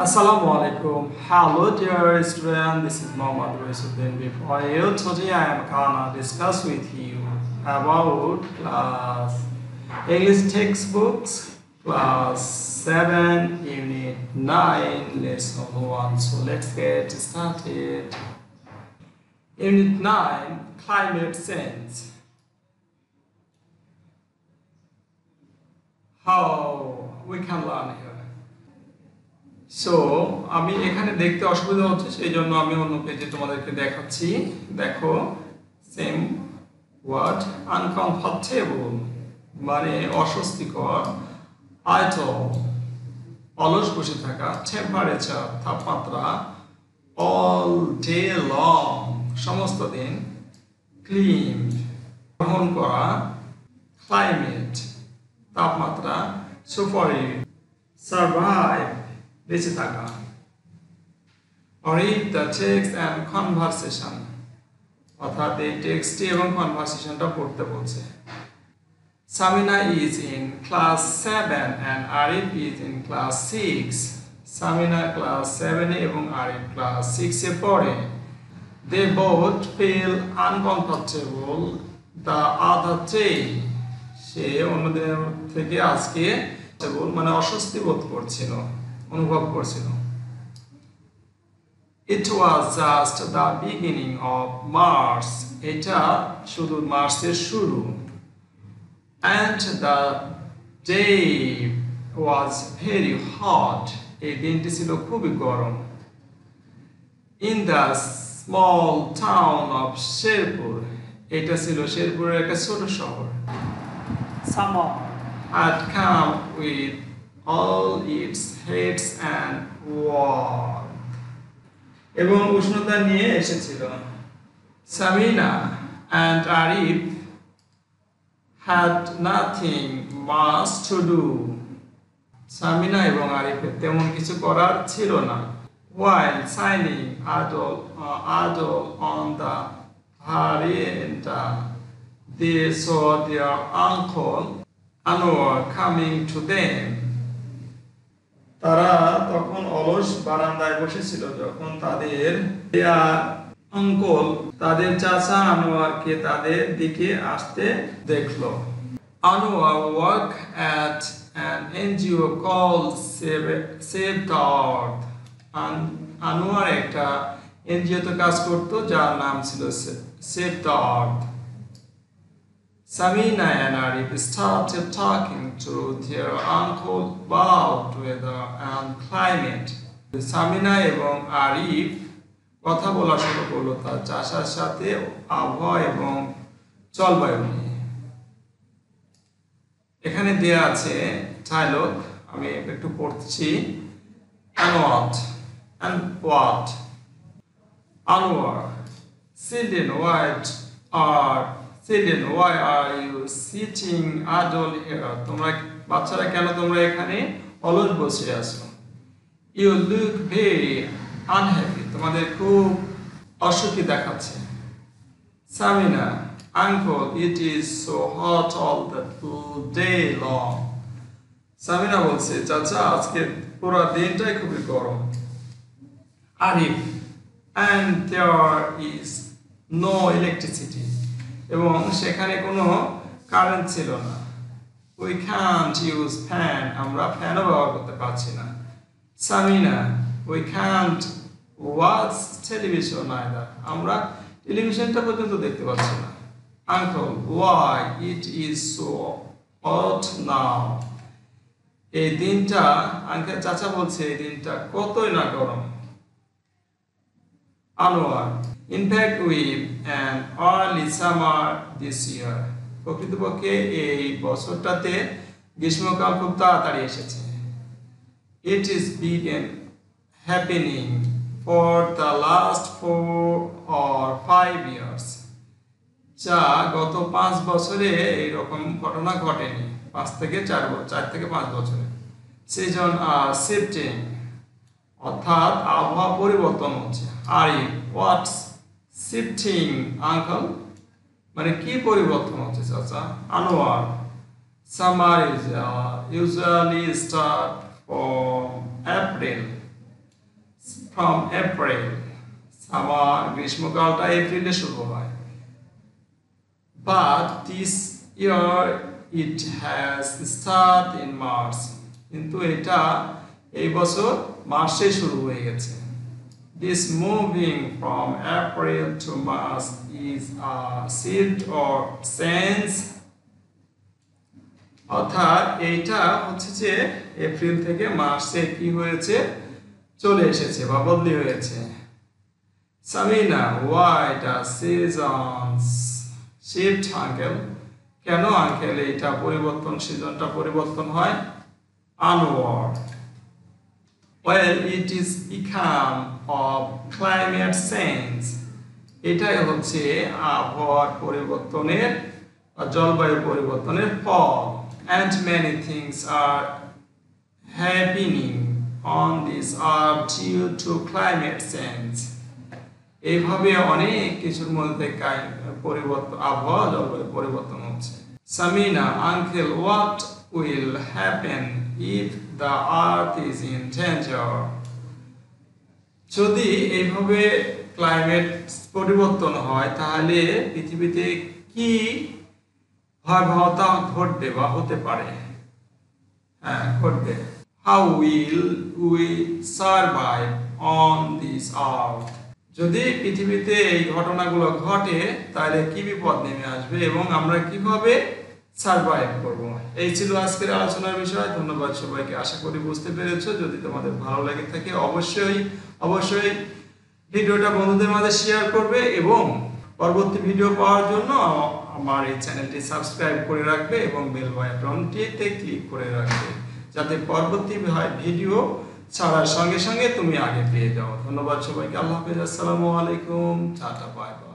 Assalamu alaikum. Hello dear student, this is Mohammad Raisuddin. Before you today I am gonna discuss with you about class English textbooks class 7 unit 9 lesson 1. So let's get started. Unit 9 climate change. How we can learn here. So আমি এখানে দেখতে অসুবিধা হচ্ছে সেই জন্য আমি অন্য পেজে তোমাদেরকে দেখাচ্ছি। দেখো সেম ওয়ার্ড আনকমফর্টেবল মানে অস্বস্তিকর, আইডল অলস বসে থাকা, টেম্পারেচার তাপমাত্রা, অল ডে লং সমস্ত দিন, ক্লিন গ্রহণ করা, ক্লাইমেট তাপমাত্রা, সুপারি সার্ভাইভ বেঁচে থাকা। read the text and conversation অর্থাৎ এই টেক্সটটি এবং কনভারসেশনটা পড়তে বলছে। Samina is in class 7 and Arif is in class 6. Samina class 7 এবং Arif class 6 এ পড়ে। They both feel uncomfortable the other day. সে অন্যদিনের থেকে আজকে মানে অস্বস্তি বোধ করছিল, অনুভব করছিল। It was just the beginning of March. এটা শুধু মার্চের শুরু। And the day was very hot. এই দিনটি ছিল খুবই গরম। In the small town of Sherpur, এটা ছিল শেরপুরের একটা ছোট শহর। Summer had come with all its heats and warmth. এবং উষ্ণতা নিয়ে এসেছিল। Samina and Arif had nothing much to do. Samina এবং আরিফের তেমন কিছু করার ছিল না। While signing idle on the veranda, they saw their uncle Anwar coming to them. তারা তখন অলস বারান্দায় বসেছিল যখন তাদের আঙ্কল তাদের চাচা আনোয়ারকে তাদের দিকে আসতে দেখলো। Anwar worked at an NGO called Save the Earth. Anwar একটা এনজিওতে কাজ করতো যার নাম ছিল Save the Earth. Samina and Arif started talking to their uncle about weather and climate. Samina এবং আরিফ কথা বলা শুরু করলো তার চাচার সাথে আবহাওয়া এবং জলবায়ু নিয়ে। এখানে দেয়া আছে ডায়লগ, আমি একটু পড়ছি। Anwar, Children, why are you sitting idle here? তোমরা বাচ্চারা কেন তোমরা এখানে অলস বসে আছো? You look very unhappy. তোমাদের খুব অসুখী দেখাচ্ছে। Samina, Uncle, it is so hot all the day long. Samina বলছে, চাচা আজকে পুরো দিনটাই খুবই গরম। Arif, and there is no electricity. এবং সেখানে কোনো কারেন্ট ছিল না। We can't use fan. আমরা ফ্যানও ব্যবহার করতে পারছি না। Samina, we can't watch television either. আমরা টেলিভিশনটা পর্যন্ত দেখতে পাচ্ছি না। Uncle, why it is so hot now? এই দিনটা আঙ্কেল চাচা বলছে এই দিনটা কতই না গরম। Anwar, in fact with an early summer this year. প্রকৃতপক্ষে এই বছরটাতে গ্রীষ্মকাল খুব তাড়াতাড়ি এসেছে। It is begun happening for the last 4 or 5 years. যা গত 5 বছরে এইরকম ঘটনা ঘটেনি। 4 থেকে 5 বছরে। Season are shifting. অর্থাৎ আবহাওয়া পরিবর্তন হচ্ছে। Arif, what's shifting, uncle? মানে কি পরিবর্তন হচ্ছে চাচা? Anwar, summer is usually start from April from April. Summer গ্রীষ্মকালটা এপ্রিলে শুরু হয়। But this year it has start in March. কিন্তু এটা এই বছর মার্চে শুরু হয়ে গেছে। This moving from April to March is a shift or change. অর্থাৎ এইটা হচ্ছে যে এপ্রিল থেকে মার্চে কি হয়েছে, চলে এসেছে বা বদলি হয়েছে। Samina, why does seasons shift uncle? কেন আঙ্কেল এটা পরিবর্তন, সিজনটা পরিবর্তন হয়? Onward. Well, it is become of climate change. এটাই হচ্ছে আবহাওয়ার পরিবর্তনের বা জলবায়ু পরিবর্তনের ফল। And many things are happening on this earth due to climate change. এইভাবে অনেক কিছুর মধ্যে পরিবর্তন, আবহাওয়া জলবায়ু পরিবর্তন হচ্ছে। Samina, uncle, what will happen if the earth is in danger? যদি এইভাবে ক্লাইমেট পরিবর্তন হয় তাহলে পৃথিবীতে কি ভয়াবহতা ঘটবে বা হতে পারে? হ্যাঁ, ঘটবে। How will we survive on this earth? যদি পৃথিবীতে এই ঘটনাগুলো ঘটে তাহলে কি বিপদ নেমে আসবে এবং আমরা কিভাবে সারভাইভ করব? এই ছিল আজকের আলোচনার বিষয়। ধন্যবাদ সবাইকে, আশা করি বুঝতে পেরেছো। যদি তোমাদের ভালো লাগে থাকে অবশ্যই ভিডিওটা বন্ধুদের মাঝে শেয়ার করবে এবং পরবর্তী ভিডিও পাওয়ার জন্য আমার এই চ্যানেলটি সাবস্ক্রাইব করে রাখবে এবং বেল বাটনটিতে ক্লিক করে রাখবে, যাতে পরবর্তী ভিডিও ছাড়ার সঙ্গে সঙ্গে তুমি আগে পেয়ে যাও। ধন্যবাদ সবাইকে, আল্লাহ হাফেজ, আসসালামু আলাইকুম, টাটা, বাই বাই।